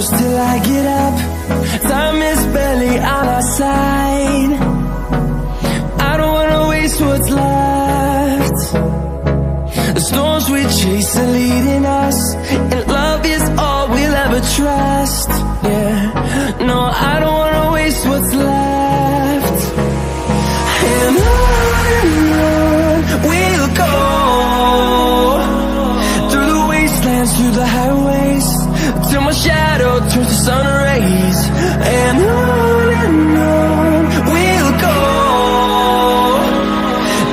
close till I get up. Time is barely on our side. I don't wanna waste what's left. The storms we chase are leading us, and love is all we'll ever trust. Yeah, no, I don't wanna waste what's left. And on we'll go, through the wastelands, through the highways, till my shadow turns to sun rays. And on we'll go,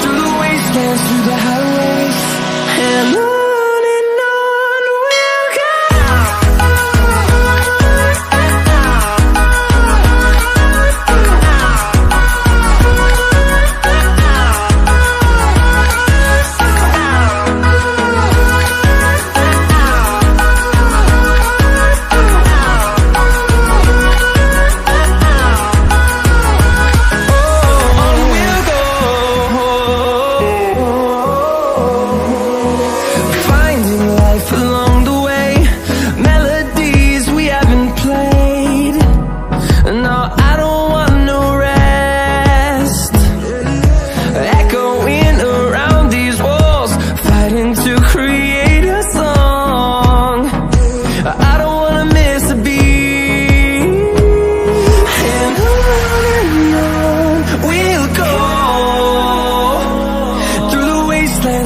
through the wastelands, through the highways, and on we'll go.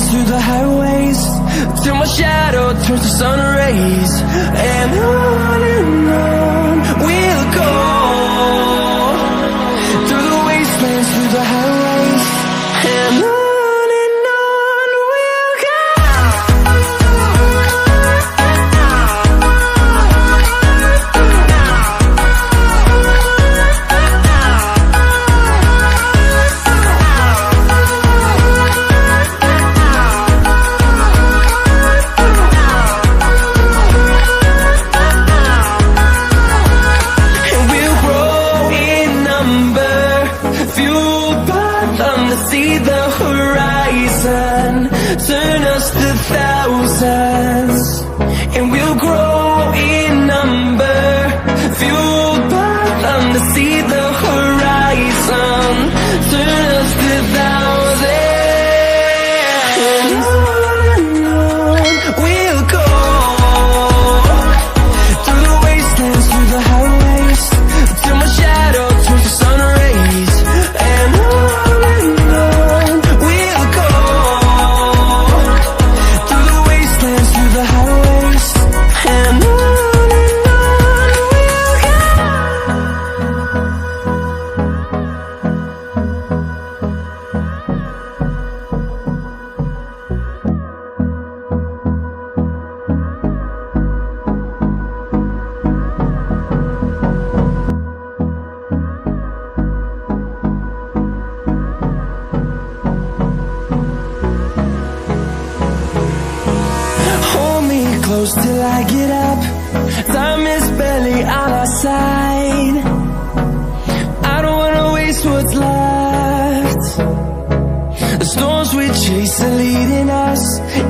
Through the highways, till my shadow turns to sun rays. And on we'll go, through the wastelands, through the highways, and on we'll go. See the horizon, turn us to thousands, and we'll grow in number, fueled by them. To see the horizon, turn us to thousands, and on we'll go, through the wastelands, through the highways, till my shadow turns to sun rays. And close till I get up. Time is barely on our side. I don't wanna waste what's left. The storms we chase are leading us,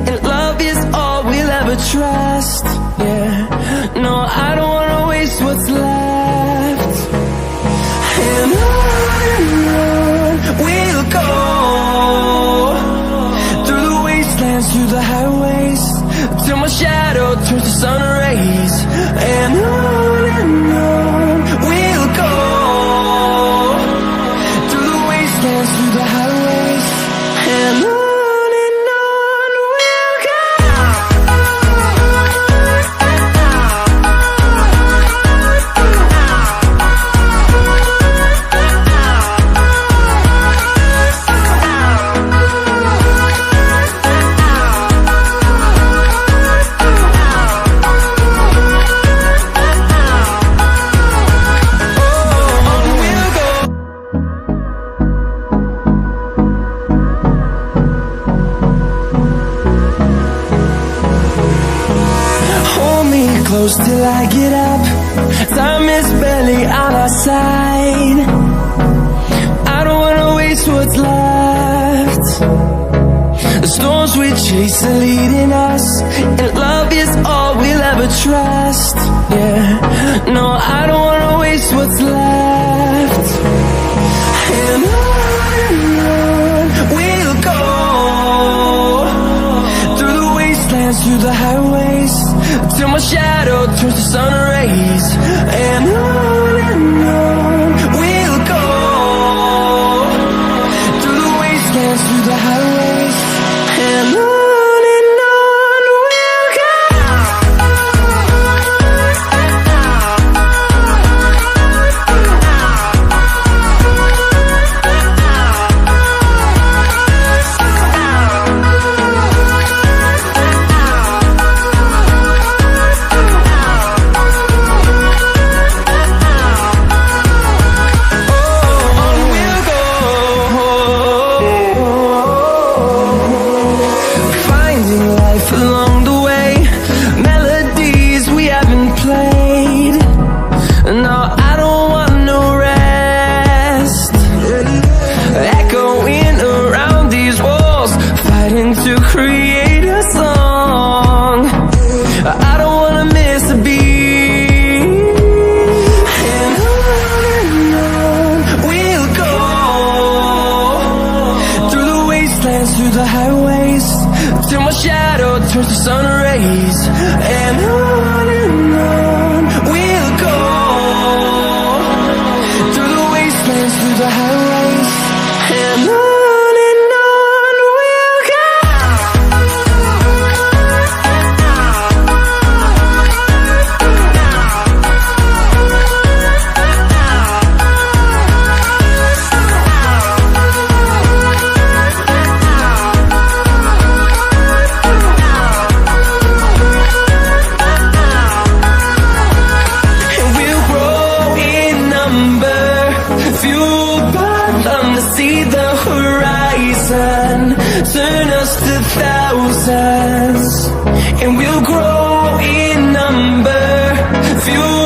and love is all we'll ever trust. Yeah, no, I don't wanna waste what's left. And on we'll go, through the wastelands, through the highways, till my shadow turns to sun rays. And on we'll go, through the wastelands, through the highways, and on we'll go. Close till I get up. Time is barely on our side. I don't wanna waste what's left. The storms we chase are leading us, and love is all we'll ever trust. Yeah. No, I don't wanna waste what's left. And on we'll go, through the wastelands, through the highways, till my shadow turns to sun rays. And on we'll go, through the wastelands, through the highways, and on we'll go. Along the way, melodies we haven't played. No, I don't want no rest. Echoing around these walls, fighting to create a song. I don't wanna miss a beat. And on we'll go, through the wastelands, through the highways, till my shadow turns to sun rays. And on we'll go, through the wastelands, through the highways, and on we'll go. Fueled by them to see the horizon, turn us to thousands, and we'll grow in number. Fueled